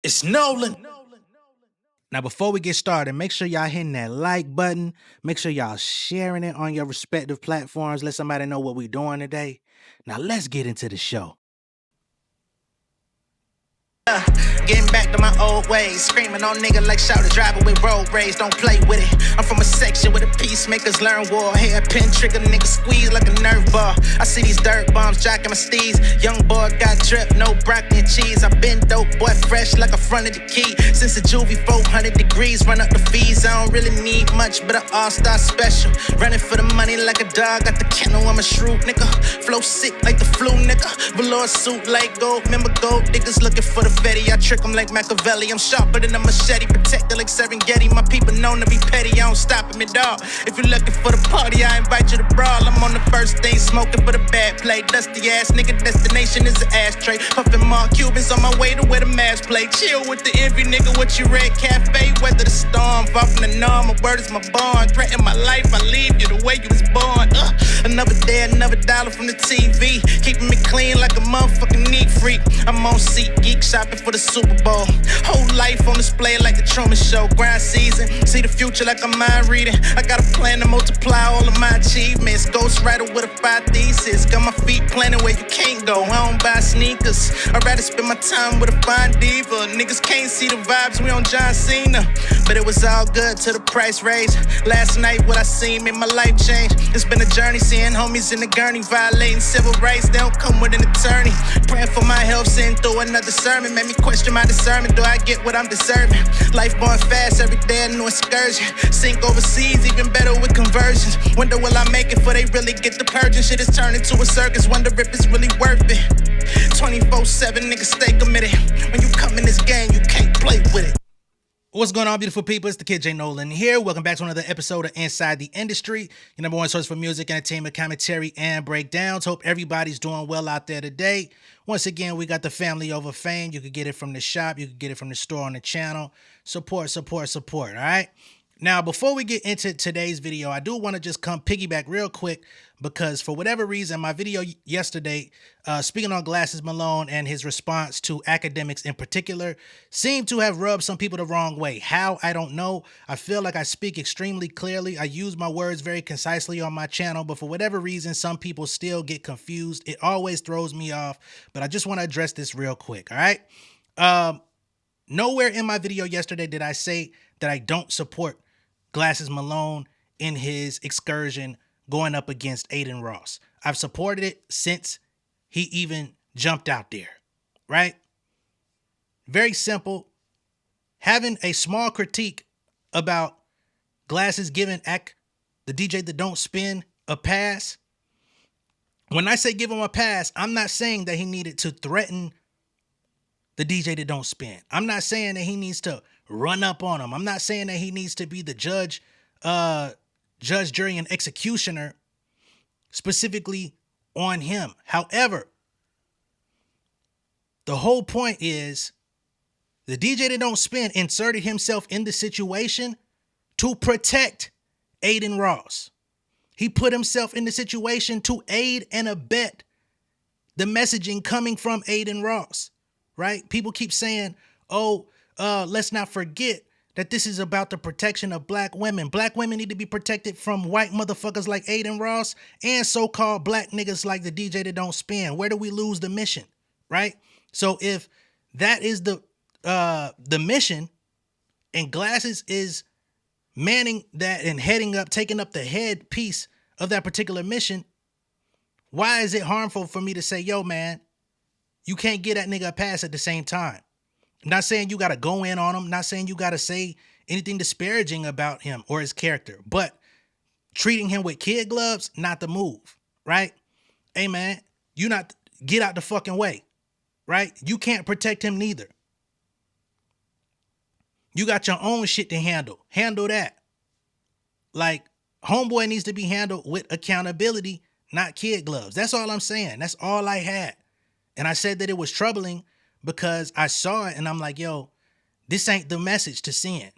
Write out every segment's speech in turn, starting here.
It's Nolan. Now, before we get started, make sure y'all hitting that like button. Make sure y'all sharing it on your respective platforms. Let somebody know what we're doing today. Now, let's get into the show. Getting back to my old ways, screaming on nigga like shout a driver with road rage, don't play with it. I'm from a section where the peacemakers learn war. Hairpin trigger nigga squeeze like a nerve ball. I see these dirt bombs jocking my steeds. Young boy got drip, no broccoli and cheese. I been dope boy fresh like a front of the key. Since the juvie 400 degrees, run up the fees. I don't really need much, but an all-star special. Running for the money like a dog, got the kennel, I'm a shrewd nigga. Flow sick like the flu nigga. Velour suit like gold, remember gold niggas looking for the Betty, I trick them like Machiavelli. I'm sharper than a machete, protected like Serengeti. My people known to be petty, I don't stop at me, dog. If you're looking for the party, I invite you to brawl. I'm on the first thing, smoking for the bad play. Dusty ass nigga, destination is an ashtray. Puffin' Mark Cubans on my way to where the mass play. Chill with the envy, nigga, what you read? Cafe, weather the storm. Far from the norm, my word is my bond. Threaten my life, I leave you the way you was born. Another day, another dollar from the TV. Keeping me clean like a motherfucking neat freak. I'm on seat, geek shopping for the Super Bowl. Whole life on display like the Truman Show. Grind season, see the future like I'm mind reading. I got a plan to multiply all of my achievements. Ghostwriter with a 5 thesis. Got my feet planted where you can't go. I don't buy sneakers. I'd rather spend my time with a fine diva. Niggas can't see the vibes, we on John Cena. But it was all good till the price raised. Last night what I seen made my life change. It's been a journey seeing homies in the gurney violating civil rights. They don't come with an attorney. Praying for my health, sitting through another sermon. Made me question my discernment. Do I get what I'm deserving? Life going fast, every day a new excursion. Sink overseas, even better with conversions. Wonder will I make it before they really get the purging? Shit is turning to a circus, wonder if it's really worth it. 24/7 niggas stay committed. When you come in this game, you can't play with it. What's going on, beautiful people? It's the kid J Nolan here. Welcome back to another episode of Inside the Industry, your number one source for music, entertainment, commentary, and breakdowns. Hope everybody's doing well out there today. Once again, we got the family over fame. You could get it from the shop. You could get it from the store on the channel. Support, support, support, all right? Now, before we get into today's video, I do want to just come piggyback real quick because for whatever reason, my video yesterday, speaking on Glasses Malone and his response to academics in particular, seemed to have rubbed some people the wrong way. How? I don't know. I feel like I speak extremely clearly. I use my words very concisely on my channel, but for whatever reason, some people still get confused. It always throws me off, but I just want to address this real quick, all right? Nowhere in my video yesterday did I say that I don't support Glasses Malone in his excursion going up against Adin Ross. I've supported it since he even jumped out there, right? Very simple. Having a small critique about Glasses giving the DJ that don't spin a pass. When I say give him a pass, I'm not saying that he needed to threaten the DJ that don't spin. I'm not saying that he needs to run up on him. I'm not saying that he needs to be the judge, jury, and executioner specifically on him. However, the whole point is the DJ that don't spin inserted himself in the situation to protect Adin Ross. He put himself in the situation to aid and abet the messaging coming from Adin Ross, right? People keep saying, let's not forget that this is about the protection of black women. Black women need to be protected from white motherfuckers like Adin Ross and so-called black niggas like the DJ that don't spin. Where do we lose the mission, right? So if that is the mission and Glasses is manning that and heading up, taking up the head piece of that particular mission, why is it harmful for me to say, yo, man, you can't get that nigga a pass at the same time? I'm not saying you got to go in on him. Not saying you got to say anything disparaging about him or his character, but treating him with kid gloves, not the move, right? Hey, man, get out the fucking way, right? You can't protect him neither. You got your own shit to handle. Handle that. Like, homeboy needs to be handled with accountability, not kid gloves. That's all I'm saying. That's all I had. And I said that it was troubling because I saw it and I'm like, yo, this ain't the message to send.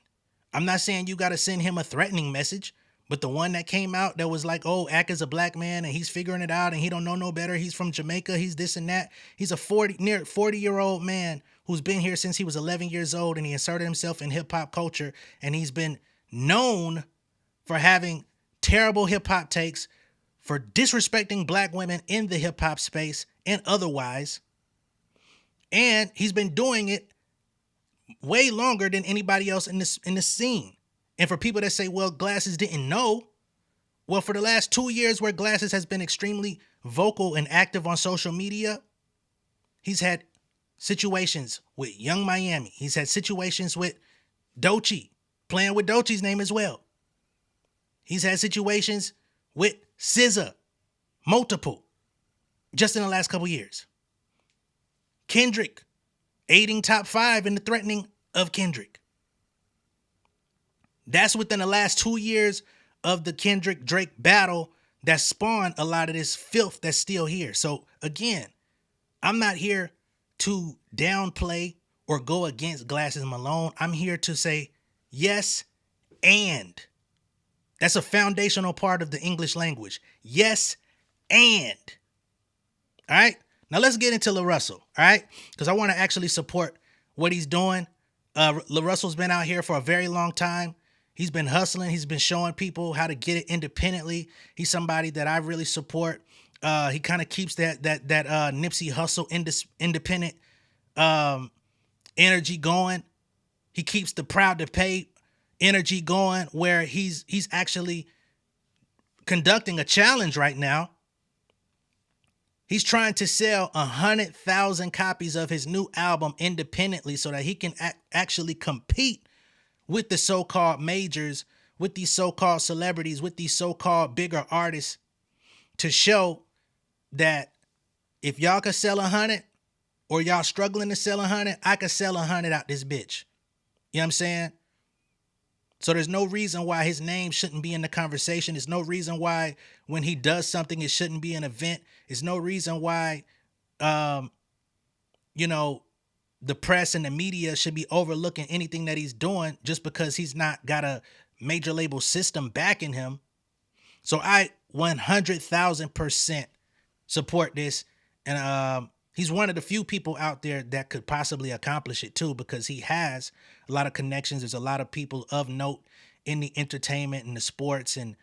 I'm not saying you got to send him a threatening message, but the one that came out that was like, oh, Ak is a black man and he's figuring it out and he don't know no better. He's from Jamaica. He's this and that. He's a near 40-year-old man who's been here since he was 11 years old, and he inserted himself in hip hop culture, and he's been known for having terrible hip hop takes, for disrespecting black women in the hip hop space and otherwise. And he's been doing it way longer than anybody else in this scene. And for people that say, well, Glasses didn't know, well, for the last 2 years where Glasses has been extremely vocal and active on social media, he's had situations with Young Miami. He's had situations with Doechii, playing with Doechii's name as well. He's had situations with SZA, multiple, just in the last couple years. Kendrick, aiding top 5 in the threatening of Kendrick. That's within the last 2 years of the Kendrick-Drake battle that spawned a lot of this filth that's still here. So again, I'm not here to downplay or go against Glasses Malone. I'm here to say yes, and. That's a foundational part of the English language. Yes, and. All right? Now let's get into LaRussell, all right? Because I want to actually support what he's doing. LaRussell's been out here for a very long time. He's been hustling. He's been showing people how to get it independently. He's somebody that I really support. He kind of keeps that Nipsey Hussle independent energy going. He keeps the proud to pay energy going, where he's actually conducting a challenge right now. He's trying to sell 100,000 copies of his new album independently so that he can actually compete with the so-called majors, with these so-called celebrities, with these so-called bigger artists, to show that if y'all could sell 100 or y'all struggling to sell 100, I could sell 100 out this bitch. You know what I'm saying? So there's no reason why his name shouldn't be in the conversation. There's no reason why when he does something, it shouldn't be an event. There's no reason why, the press and the media should be overlooking anything that he's doing just because he's not got a major label system backing him. So I 100,000% support this. And he's one of the few people out there that could possibly accomplish it too, because he has a lot of connections. There's a lot of people of note in the entertainment and the sports and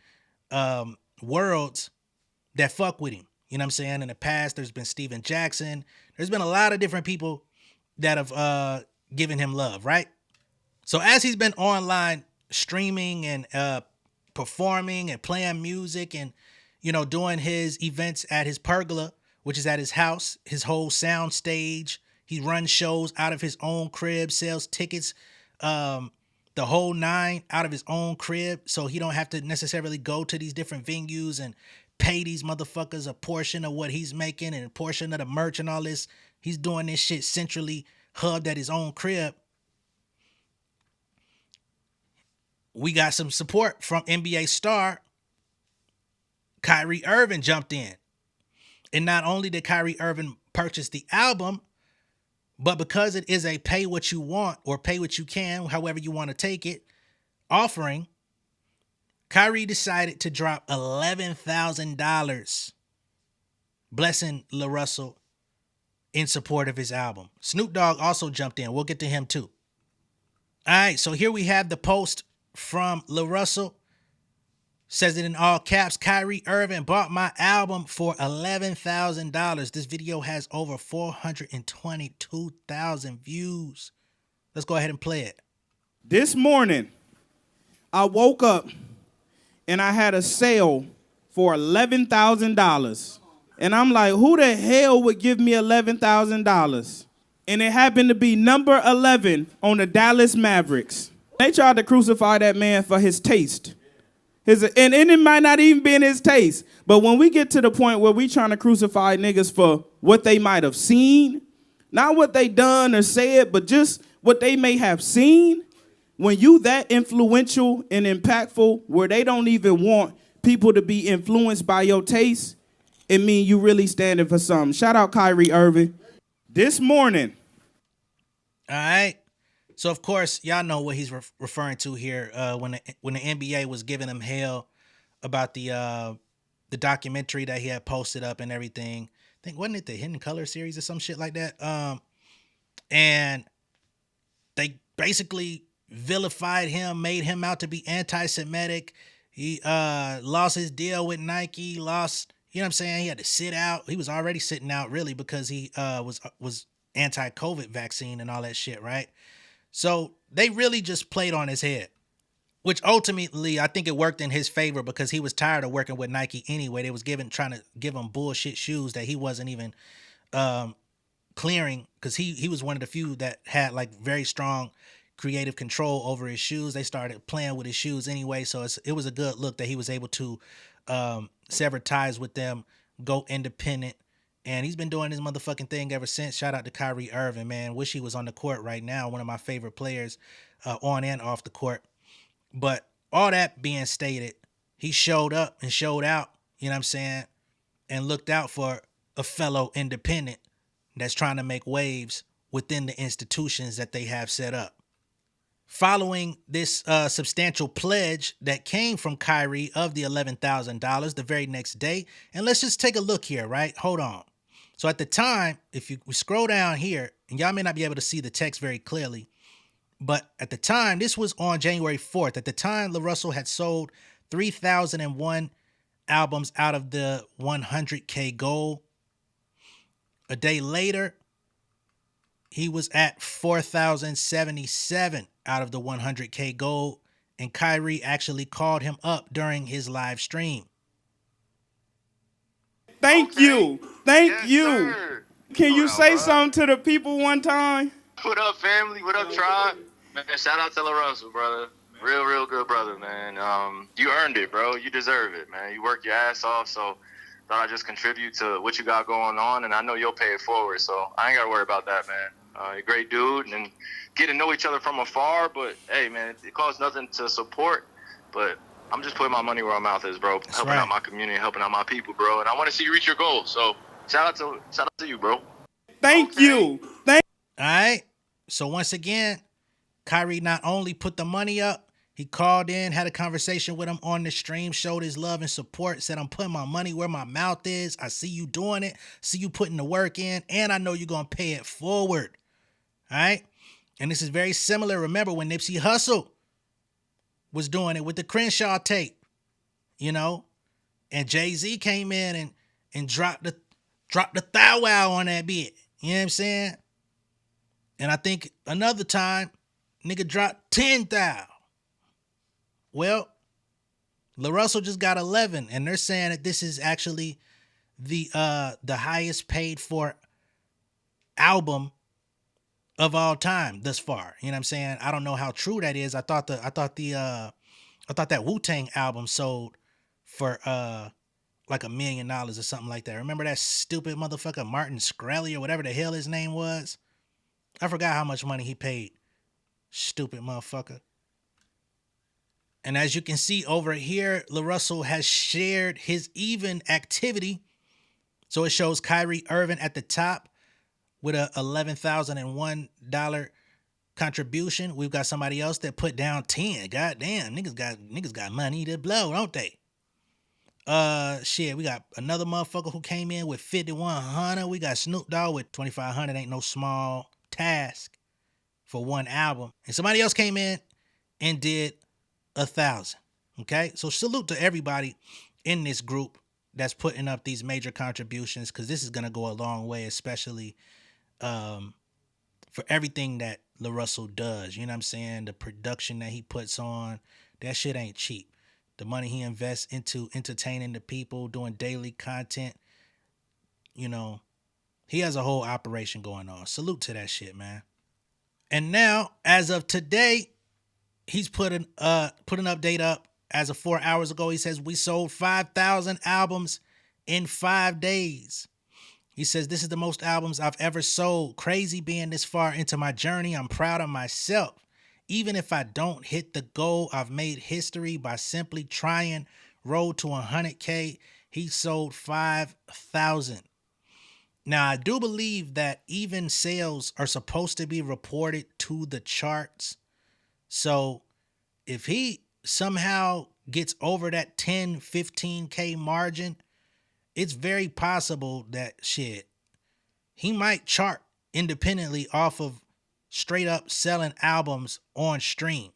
worlds that fuck with him. You know what I'm saying? In the past, there's been Steven Jackson. There's been a lot of different people that have given him love, right? So as he's been online streaming and performing and playing music and, doing his events at his pergola, which is at his house, his whole sound stage. He runs shows out of his own crib, sells tickets, the whole 9 out of his own crib. So he don't have to necessarily go to these different venues and pay these motherfuckers a portion of what he's making and a portion of the merch and all this. He's doing this shit centrally hubbed at his own crib. We got some support from NBA star Kyrie Irving jumped in. And not only did Kyrie Irving purchase the album, but because it is a pay what you want or pay what you can, however you want to take it, offering, Kyrie decided to drop $11,000 blessing LaRussell in support of his album. Snoop Dogg also jumped in. We'll get to him too. All right, so here we have the post from LaRussell. Says it in all caps. Kyrie Irving bought my album for $11,000. This video has over 422,000 views. Let's go ahead and play it. This morning, I woke up and I had a sale for $11,000. And I'm like, who the hell would give me $11,000? And it happened to be number 11 on the Dallas Mavericks. They tried to crucify that man for his taste. And it might not even be in his taste. But when we get to the point where we trying to crucify niggas for what they might have seen, not what they done or said, but just what they may have seen, when you that influential and impactful where they don't even want people to be influenced by your taste, it mean you really standing for something. Shout out Kyrie Irving. This morning. All right. So, of course, y'all know what he's referring to here when the NBA was giving him hell about the documentary that he had posted up and everything. I think, wasn't it the Hidden Color series or some shit like that? And they basically vilified him, made him out to be anti-Semitic. He lost his deal with Nike, lost, you know what I'm saying? He had to sit out. He was already sitting out really because he was anti-COVID vaccine and all that shit, right? So they really just played on his head, which ultimately I think it worked in his favor because he was tired of working with Nike anyway. They was trying to give him bullshit shoes that he wasn't even clearing, because he was one of the few that had like very strong creative control over his shoes. They started playing with his shoes anyway, so it was a good look that he was able to sever ties with them, go independent, and he's been doing his motherfucking thing ever since. Shout out to Kyrie Irving, man. Wish he was on the court right now. One of my favorite players on and off the court. But all that being stated, he showed up and showed out, you know what I'm saying, and looked out for a fellow independent that's trying to make waves within the institutions that they have set up. Following this substantial pledge that came from Kyrie of the $11,000 the very next day, and let's just take a look here, right? Hold on. So at the time, if we scroll down here, and y'all may not be able to see the text very clearly, but at the time, this was on January 4th. At the time, LaRussell had sold 3,001 albums out of the 100K goal. A day later, he was at 4,077 out of the 100K goal, and Kyrie actually called him up during his live stream. Thank you. Thank you. Sir. Can you say bro. something to the people one time? What up, family? What up, tribe? Man, shout out to LaRussell, brother. Real good brother, man. You earned it, bro. You deserve it, man. You work your ass off, so thought I'd just contribute to what you got going on, and I know you'll pay it forward, so I ain't got to worry about that, man. You're a great dude, and get to know each other from afar, but, hey, man, it costs nothing to support, but I'm just putting my money where my mouth is, bro. Helping out my community, helping out my people, bro, and I want to see you reach your goals, so shout out to you, bro. Thank you. All right. So once again, Kyrie not only put the money up, he called in, had a conversation with him on the stream, showed his love and support, said, I'm putting my money where my mouth is. I see you doing it, see you putting the work in, and I know you're going to pay it forward. All right? And this is very similar. Remember when Nipsey Hussle was doing it with the Crenshaw tape, you know? And Jay-Z came in and dropped the thou wow on that bit. You know what I'm saying? And I think another time, nigga dropped 10,000. Well, LaRussell just got 11, and they're saying that this is actually the highest paid for album of all time thus far. You know what I'm saying? I don't know how true that is. I thought that Wu-Tang album sold for like $1 million or something like that. Remember that stupid motherfucker Martin Shkreli or whatever the hell his name was? I forgot how much money he paid. Stupid motherfucker. And as you can see over here, LaRussell has shared his even activity. So it shows Kyrie Irving at the top with a $11,001 contribution. We've got somebody else that put down 10. God damn, niggas got money to blow, don't they? Shit, we got another motherfucker who came in with 5,100. We got Snoop Dogg with 2,500. Ain't no small task for one album. And somebody else came in and did 1,000. Okay, so salute to everybody in this group that's putting up these major contributions, because this is gonna go a long way, especially for everything that LaRussell does. You know what I'm saying? The production that he puts on, that shit ain't cheap. The money he invests into entertaining the people, doing daily content, you know, he has a whole operation going on. Salute to that shit, man. And now, as of today, he's put an update up as of 4 hours ago. He says, we sold 5,000 albums in 5 days. He says, this is the most albums I've ever sold. Crazy being this far into my journey. I'm proud of myself. Even if I don't hit the goal, I've made history by simply trying. Road to 100K. He sold 5,000. Now, I do believe that even sales are supposed to be reported to the charts. So if he somehow gets over that 10, 15K margin, it's very possible that he might chart independently off of straight up selling albums on stream,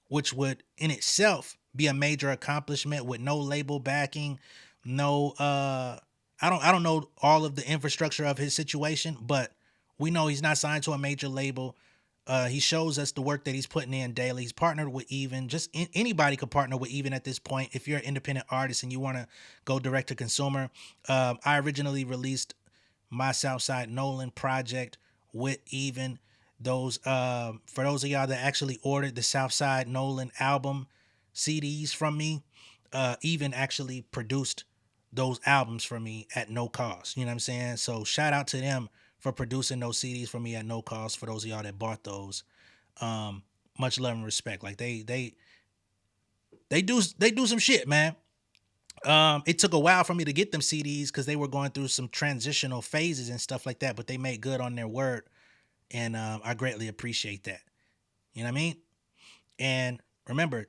which would in itself be a major accomplishment with no label backing, no I don't know all of the infrastructure of his situation, but we know he's not signed to a major label. He shows us the work that he's putting in daily. He's partnered with Even. Anybody could partner with Even at this point. If you're an independent artist and you want to go direct to consumer, I originally released my Southside Nolan project with Even. Those for those of y'all that actually ordered the Southside Nolan album CDs from me, Even actually produced those albums for me at no cost. You know what I'm saying? So shout out to them for producing those CDs for me at no cost. For those of y'all that bought those, much love and respect. Like they do some shit, man. It took a while for me to get them CDs because they were going through some transitional phases and stuff like that, but they made good on their word, and I greatly appreciate that. You know what I mean? And remember,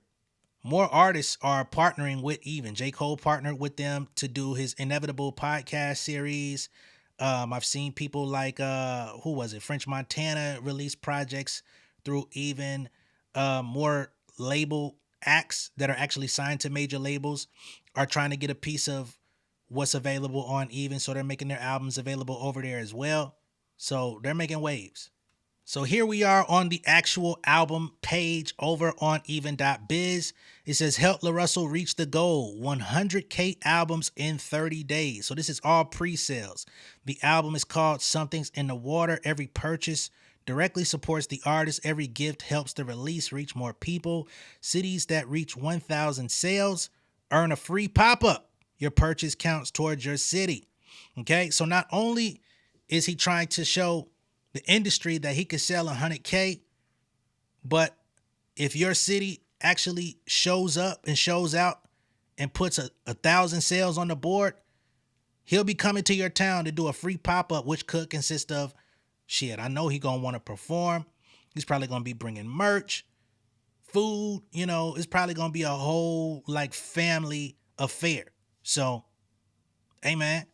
more artists are partnering with Even. J. Cole partnered with them to do his Inevitable podcast series. I've seen people like, who was it? French Montana release projects through Even. More label acts that are actually signed to major labels are trying to get a piece of what's available on Even. So they're making their albums available over there as well. So they're making waves. So here we are on the actual album page over on even.biz. It says, help LaRussell reach the goal, 100K albums in 30 days. So this is all pre-sales. The album is called Something's in the Water. Every purchase directly supports the artist. Every gift helps the release reach more people. Cities that reach 1,000 sales earn a free pop-up. Your purchase counts towards your city. Okay, so not only is he trying to show the industry that he could sell 100K, but if your city actually shows up and shows out and puts 1,000 sales on the board, he'll be coming to your town to do a free pop-up, which could consist of shit. I know he gonna want to perform. He's probably gonna be bringing merch, food. You know, it's probably gonna be a whole like family affair. So, hey man,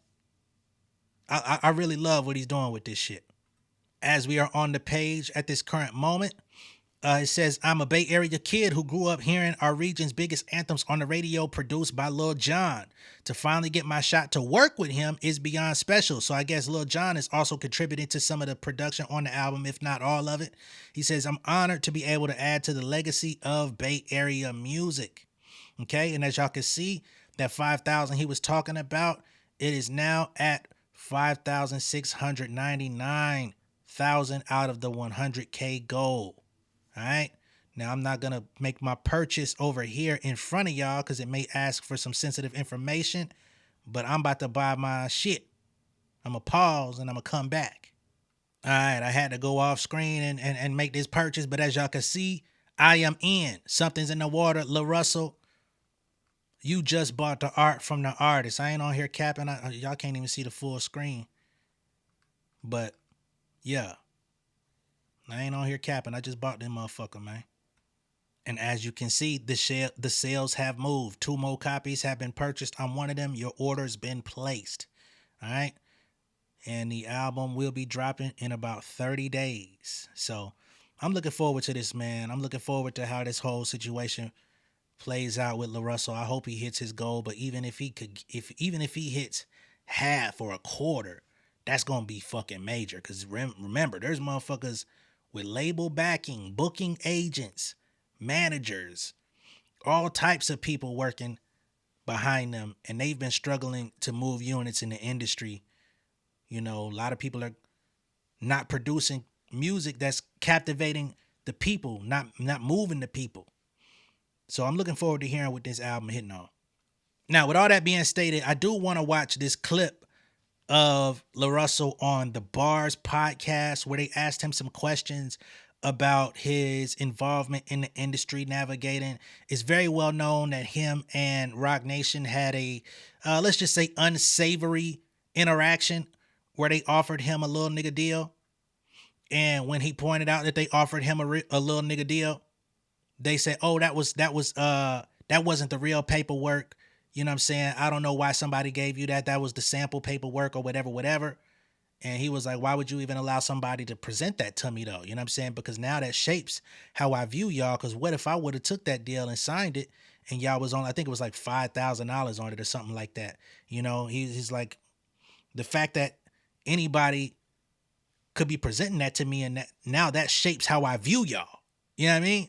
I really love what he's doing with this shit. As we are on the page at this current moment, it says, I'm a Bay Area kid who grew up hearing our region's biggest anthems on the radio produced by Lil Jon. To finally get my shot to work with him is beyond special. So I guess Lil Jon is also contributing to some of the production on the album, if not all of it. He says, I'm honored to be able to add to the legacy of Bay Area music. Okay, and as y'all can see, that 5,000 he was talking about, it is now at 5,699,000 out of the 100K goal. All right. Now, I'm not going to make my purchase over here in front of y'all because it may ask for some sensitive information, but I'm about to buy my shit. I'm going to pause and I'm going to come back. All right. I had to go off screen and make this purchase, but as y'all can see, I am in. Something's in the water. LaRussell, you just bought the art from the artist. I ain't on here capping. Y'all can't even see the full screen. But, yeah. I ain't on here capping. I just bought them motherfucker, man. And as you can see, the sales have moved. 2 more copies have been purchased on one of them. Your order's been placed. All right. And the album will be dropping in about 30 days. So I'm looking forward to this, man. I'm looking forward to how this whole situation plays out with LaRussell. I hope he hits his goal. But even if he hits half or a quarter, that's going to be fucking major. Because remember, there's motherfuckers with label backing, booking agents, managers, all types of people working behind them. And they've been struggling to move units in the industry. You know, a lot of people are not producing music that's captivating the people, not moving the people. So I'm looking forward to hearing what this album hitting on. Now, with all that being stated, I do want to watch this clip of LaRussell on the Bars podcast where they asked him some questions about his involvement in the industry navigating. It's very well known that him and Roc Nation had a, let's just say, unsavory interaction where they offered him a little nigga deal. And when he pointed out that they offered him a little nigga deal, they said, oh, that wasn't the real paperwork. You know what I'm saying? I don't know why somebody gave you that. That was the sample paperwork or whatever. And he was like, why would you even allow somebody to present that to me though? You know what I'm saying? Because now that shapes how I view y'all. Because what if I would have took that deal and signed it and y'all was on, I think it was like $5,000 on it or something like that. You know, he's like, the fact that anybody could be presenting that to me and that now that shapes how I view y'all. You know what I mean?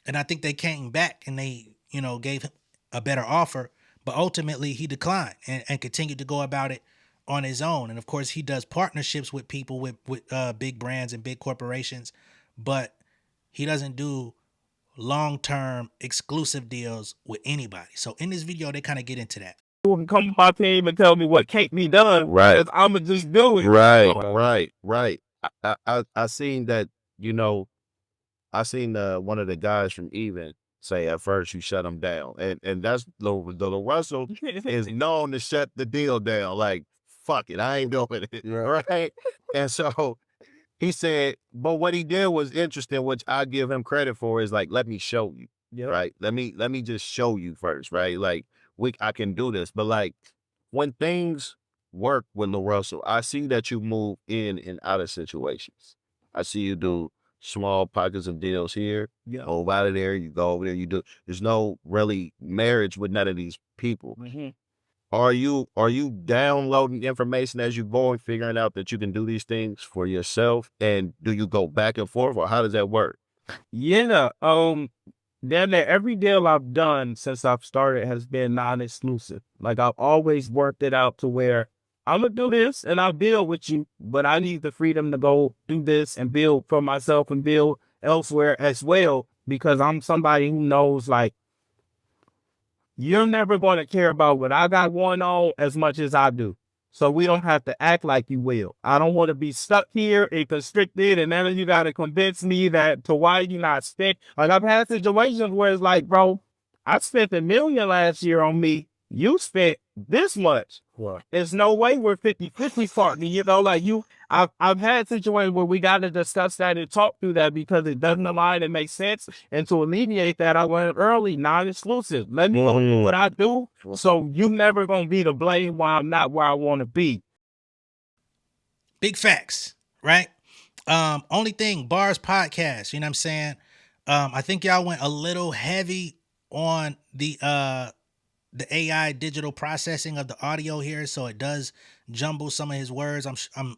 And I think they came back and they, you know, gave him a better offer, but ultimately he declined and continued to go about it on his own. And of course he does partnerships with people with big brands and big corporations, but he doesn't do long-term exclusive deals with anybody. So in this video, they kind of get into that. You can come to my team and tell me what can't be done. Right. I'ma just do it. Right. I seen that, you know, I seen one of the guys from Even say at first you shut them down. And that's the Russell is known to shut the deal down. Like, fuck it, I ain't doing it. Right. And so he said, but what he did was interesting, which I give him credit for, is like, let me show you. Right. Let me just show you first, right? Like I can do this. But like when things work with LaRussell, I see that you move in and out of situations. I see you do small pockets of deals here, move out of there, you go over there, you do. There's no really marriage with none of these people. Are you downloading information as you go and figuring out that you can do these things for yourself? And do you go back and forth, or how does that work? Yeah. Damn near every deal I've done since I've started has been non-exclusive. Like I've always worked it out to where I'm gonna do this and I'll deal with you, but I need the freedom to go do this and build for myself and build elsewhere as well, because I'm somebody who knows like you're never going to care about what I got going on as much as I do. So we don't have to act like you will. I don't want to be stuck here and constricted, and then you got to convince me that to why you not spent. Like I've had situations where it's like, bro, I spent $1 million last year on me. You spent this much. What? There's no way we're 50-50 partner. You know, like I've had situations where we got to discuss that and talk through that because it doesn't align and make sense. And to alleviate that, I went early, non-exclusive. Let me know what I do. So you never going to be to blame why I'm not where I want to be. Big facts, right? Only thing, Bars Podcast, you know what I'm saying? I think y'all went a little heavy on the AI digital processing of the audio here, so it does jumble some of his words. I'm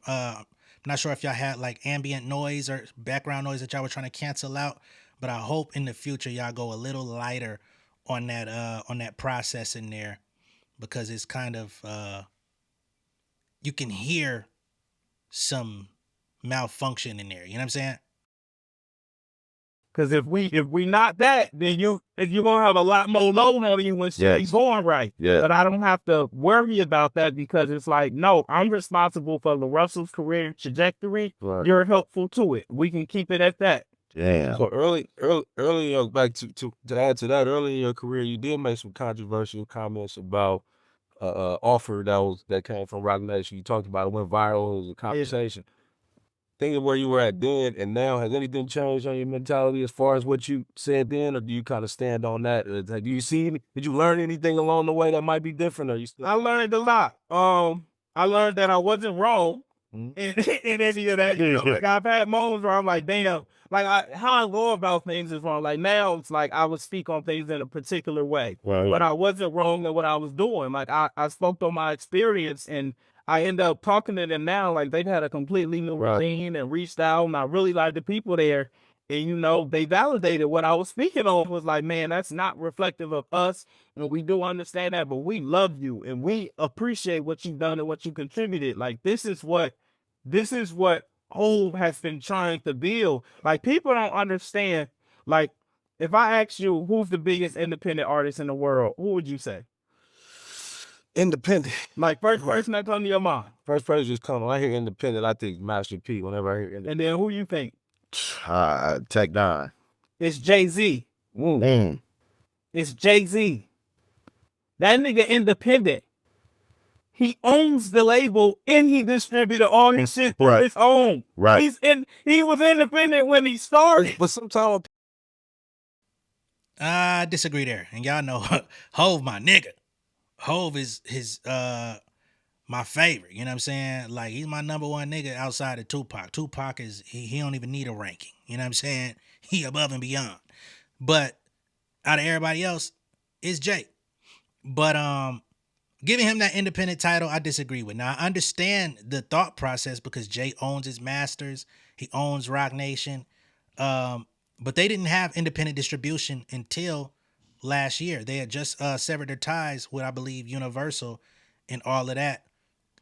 not sure if y'all had like ambient noise or background noise that y'all were trying to cancel out, but I hope in the future y'all go a little lighter on that processing there, because it's kind of you can hear some malfunction in there. You know what I'm saying? Because if we not that, then you're gonna have a lot more load on you when shit's going right. Yeah. But I don't have to worry about that because it's like, no, I'm responsible for LaRussell's career trajectory. Right. You're helpful to it. We can keep it at that. Damn. So early, back to add to that, early in your career, you did make some controversial comments about offer that came from Rock Nation. You talked about it, went viral, it was a conversation. Thinking where you were at then and now, has anything changed on your mentality as far as what you said then, or do you kind of stand on that? Did you learn anything along the way that might be different, or you still? I learned a lot. I learned that I wasn't wrong in any of that. You know? Like I've had moments where I'm like, damn, like how I go about things is wrong. Like now it's like I would speak on things in a particular way, right, but I wasn't wrong in what I was doing. Like I spoke on my experience, and I end up talking to them now like they've had a completely new routine and reached out, and I really like the people there. And, you know, they validated what I was speaking on. Was like, man, that's not reflective of us. And we do understand that, but we love you and we appreciate what you've done and what you contributed. Like, this is what Hov has been trying to build. Like, people don't understand. Like, if I ask you who's the biggest independent artist in the world, who would you say? Independent. Like, first person that comes to your mind. First person just comes. When I hear independent, I think Master P. Whenever I hear independent. And then who you think? Tech Nine. It's Jay-Z. It's Jay-Z. That nigga independent. He owns the label and he distributed all his shit on his own. Right. He was independent when he started. But sometimes I disagree there. And y'all know Hov my nigga. Hov is his my favorite. You know what I'm saying? Like, he's my number one nigga outside of Tupac. Tupac is he don't even need a ranking. You know what I'm saying? He above and beyond. But out of everybody else, it's Jay. But giving him that independent title, I disagree with. Now, I understand the thought process because Jay owns his masters. He owns Roc Nation. But they didn't have independent distribution until last year. They had just severed their ties with, I believe, Universal and all of that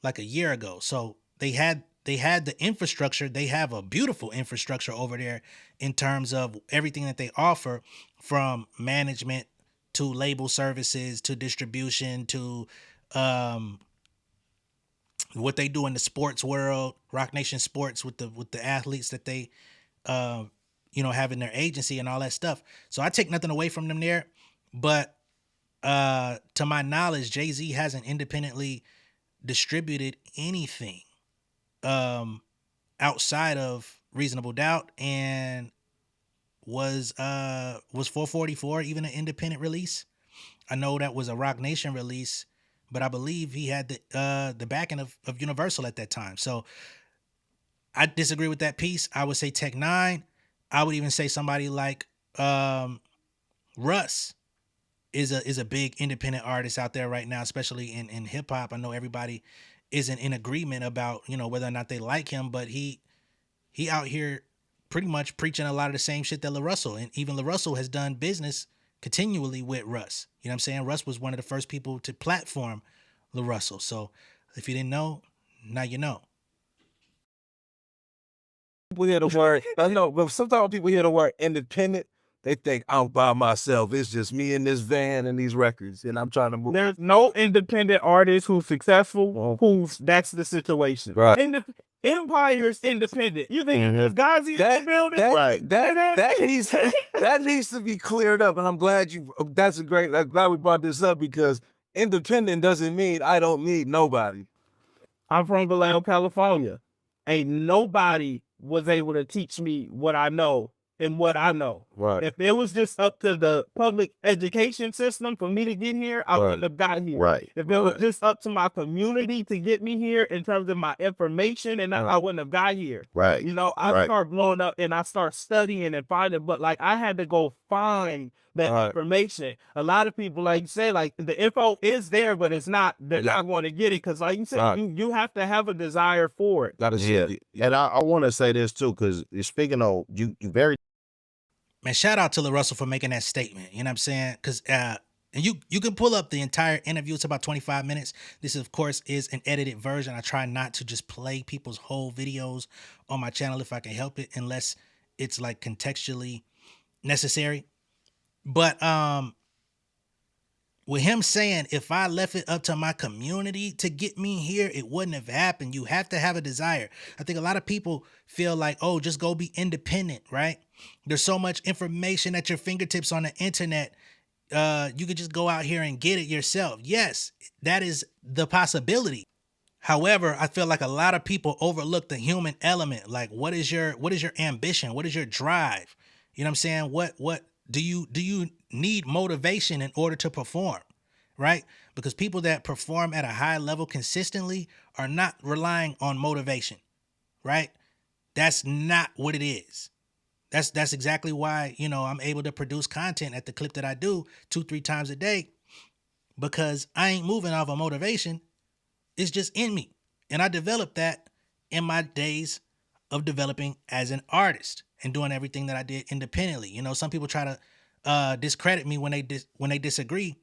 like a year ago. So they had the infrastructure. They have a beautiful infrastructure over there in terms of everything that they offer, from management to label services to distribution to what they do in the sports world, Roc Nation Sports, with the athletes that they have in their agency and all that stuff. So I take nothing away from them there, but to my knowledge, Jay-Z hasn't independently distributed anything outside of Reasonable Doubt, and was 444 even an independent release? I know that was a Roc Nation release, but I believe he had the backing of Universal at that time. So I disagree with that piece. I would say Tech Nine. I would even say somebody like Russ is a big independent artist out there right now, especially in hip hop. I know everybody isn't in agreement about, whether or not they like him, but he out here pretty much preaching a lot of the same shit that LaRussell, and even LaRussell has done business continually with Russ. You know what I'm saying? Russ was one of the first people to platform LaRussell. So if you didn't know, now you know. People hear the word, I know, but sometimes when people hear the word independent, they think I'm by myself. It's just me in this van and these records, and I'm trying to move. There's no independent artist who's successful who's that's the situation. Right. Empire's independent. You think guys in the building? That needs to be cleared up, and I'm glad I'm glad we brought this up, because independent doesn't mean I don't need nobody. I'm from Vallejo, California. Ain't nobody was able to teach me what I know and what I know. Right. If it was just up to the public education system for me to get here, I wouldn't have got here. Right. If it was just up to my community to get me here in terms of my information, and I wouldn't have got here. Right. I start blowing up and I start studying and finding, but like I had to go find that information. A lot of people, like you say, like the info is there, but it's not, they're not going to get it. Cause like you said, you have to have a desire for it. That is And I want to say this too, because speaking of you very. Man, shout out to LaRussell for making that statement. You know what I'm saying? Because and you can pull up the entire interview. It's about 25 minutes. This, of course, is an edited version. I try not to just play people's whole videos on my channel if I can help it, unless it's like contextually necessary. But with him saying, if I left it up to my community to get me here, it wouldn't have happened. You have to have a desire. I think a lot of people feel like, oh, just go be independent, right? There's so much information at your fingertips on the internet. You could just go out here and get it yourself. Yes, that is the possibility. However, I feel like a lot of people overlook the human element. Like, what is your ambition? What is your drive? You know what I'm saying? What do you need motivation in order to perform, right? Because people that perform at a high level consistently are not relying on motivation, right? That's not what it is. That's exactly why, I'm able to produce content at the clip that I do 2-3 times a day, because I ain't moving off of motivation. It's just in me. And I developed that in my days of developing as an artist and doing everything that I did independently. Some people try to discredit me when they disagree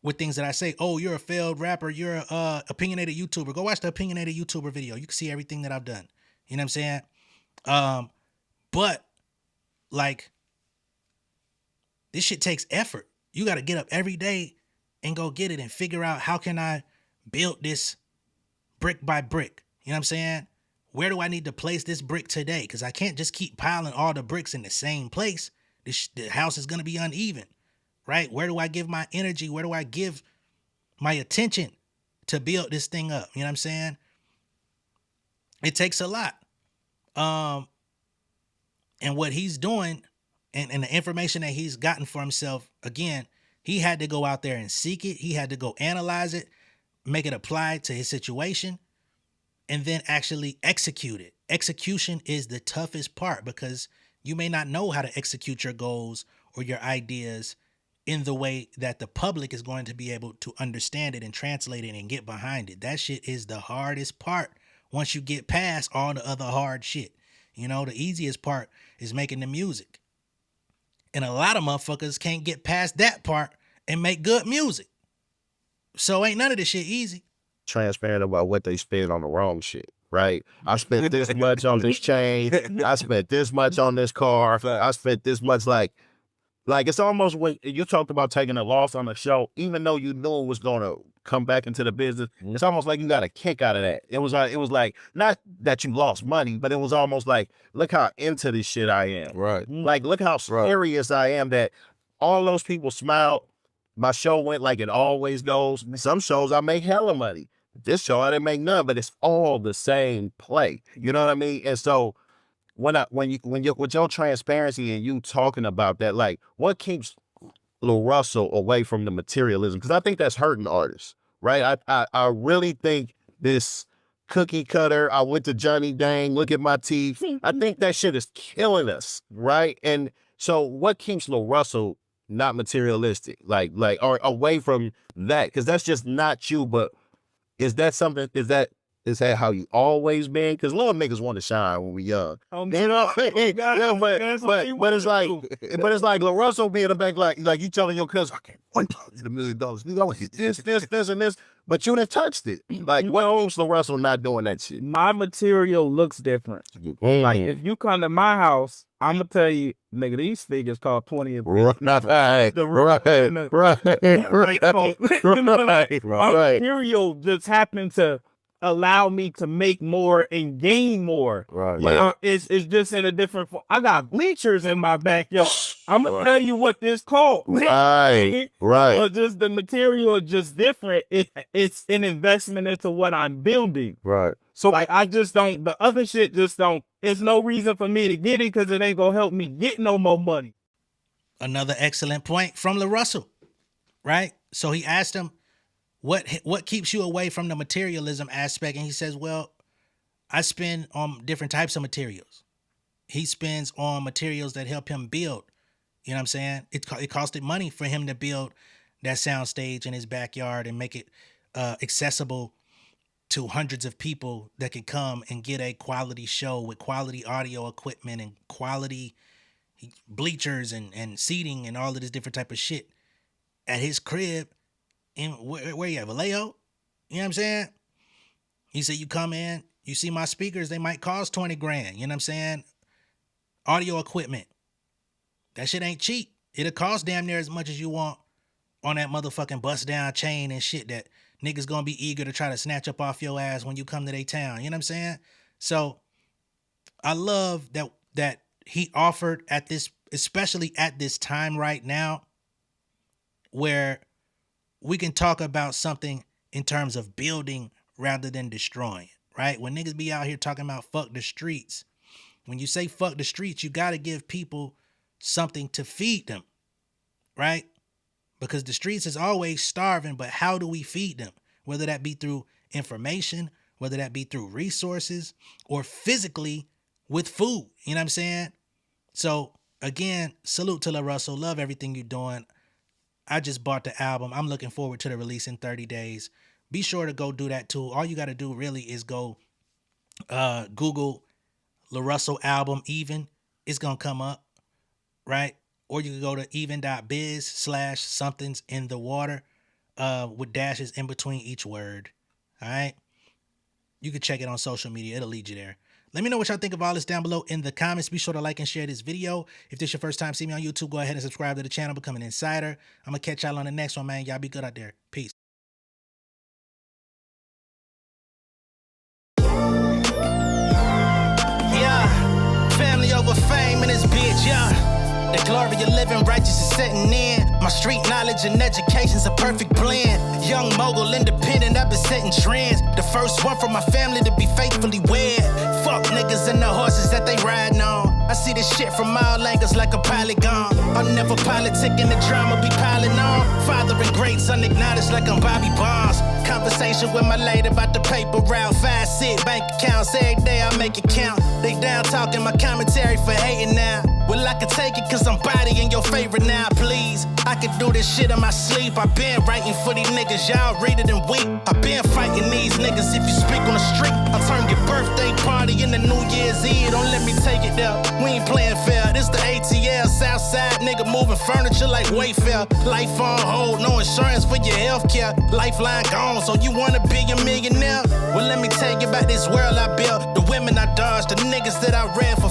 with things that I say. Oh, you're a failed rapper. You're a opinionated YouTuber. Go watch the opinionated YouTuber video. You can see everything that I've done. You know what I'm saying? But like, this shit takes effort. You got to get up every day and go get it and figure out, how can I build this brick by brick? You know what I'm saying? Where do I need to place this brick today? Because I can't just keep piling all the bricks in the same place. The house is going to be uneven, right? Where do I give my energy? Where do I give my attention to build this thing up? You know what I'm saying? It takes a lot. And what he's doing, and the information that he's gotten for himself, again, he had to go out there and seek it. He had to go analyze it. make it apply to his situation, and then actually execute it. Execution is the toughest part because you may not know how to execute your goals or your ideas in the way that the public is going to be able to understand it and translate it and get behind it. That shit is the hardest part once you get past all the other hard shit. You know, the easiest part is making the music. And a lot of motherfuckers can't get past that part and make good music. So ain't none of this shit easy. Transparent about what they spend on the wrong shit, right? I spent this much on this chain. I spent this much on this car. I spent this much, like it's almost when you talked about taking a loss on the show, even though you knew it was going to come back into the business. It's almost like you got a kick out of that. It was like not that you lost money, but it was almost like, look how into this shit I am. Right. Like, look how serious I am that all those people smiled. My show went like it always goes. Some shows I make hella money. This show I didn't make none, but it's all the same play. You know what I mean? And so when you with your transparency and you talking about that, like, what keeps LaRussell away from the materialism? Because I think that's hurting artists, right? I really think this cookie cutter, I went to Johnny Dang, look at my teeth. I think that shit is killing us, right? And so what keeps LaRussell not materialistic, like or away from that? Because that's just not you. But is that something? Is that how you always been? Because little niggas want to shine when we young. You know, but it's like LaRussell being in the back, like you telling your cousin, I can't $1 million. I want this, and this. But you done touched it. Like, what else LaRussell not doing that shit? My material looks different. Like, if you come to my house, I'm going to tell you, nigga, these figures cost 20 a piece. My material just happened to allow me to make more and gain more. Right. Like, it's just in a different form. I got bleachers in my backyard. I'm going to tell you what this cost. Right. But just the material is just different. It's an investment into what I'm building. Right. So like, I just don't, the other shit just don't, it's no reason for me to get it because it ain't going to help me get no more money. Another excellent point from LaRussell, right? So he asked him, what keeps you away from the materialism aspect? And he says, well, I spend on different types of materials. He spends on materials that help him build. You know what I'm saying? It costed money for him to build that sound stage in his backyard and make it accessible to hundreds of people that can come and get a quality show with quality audio equipment and quality bleachers and seating and all of this different type of shit at his crib. In where you have Vallejo, you know what I'm saying? He said, you come in, you see my speakers, they might cost 20 grand. You know what I'm saying? Audio equipment. That shit ain't cheap. It'll cost damn near as much as you want on that motherfucking bust down chain and shit that niggas gonna be eager to try to snatch up off your ass when you come to their town. You know what I'm saying? So I love that he offered at this, especially at this time right now, where we can talk about something in terms of building rather than destroying, right? When niggas be out here talking about fuck the streets, when you say fuck the streets, you got to give people something to feed them, right? Because the streets is always starving, but how do we feed them? Whether that be through information, whether that be through resources, or physically with food, you know what I'm saying? So again, salute to LaRussell. Love everything you're doing. I just bought the album. I'm looking forward to the release in 30 days. Be sure to go do that too. All you got to do really is go Google LaRussell album Even. It's going to come up, right? Or you can go to even.biz/something's in the water with dashes in between each word. All right? You can check it on social media. It'll lead you there. Let me know what y'all think of all this down below in the comments. Be sure to like and share this video. If this is your first time seeing me on YouTube, go ahead and subscribe to the channel, become an insider. I'm going to catch y'all on the next one, man. Y'all be good out there. Peace. Yeah, family over fame in this bitch, yeah. The glory of living righteous is setting in. My street knowledge and education's a perfect blend. Young mogul, independent, I've been setting trends. The first one from my family to be faithfully wed. Fuck niggas and the horses that they riding on. I see this shit from all angles like a polygon. I'm never politicking, the drama be piling on. Father and great son acknowledged like I'm Bobby Bonds. Conversation with my lady about the paper route. 5 sit bank accounts, every day I make it count. They down talking my commentary for hating now. Well, I can take it cause I'm bodying your favorite now, please. I can do this shit in my sleep. I been writing for these niggas, y'all read it and weep. I been fighting these niggas if you speak on the street. I'll turn your birthday party into New Year's Eve. Don't let me take it there. We ain't playing fair. This the ATL, Southside nigga moving furniture like Wayfair. Life on hold, no insurance for your healthcare. Lifeline gone, so you wanna be a millionaire? Well, let me tell you about this world I built. The women I dodged, the niggas that I ran for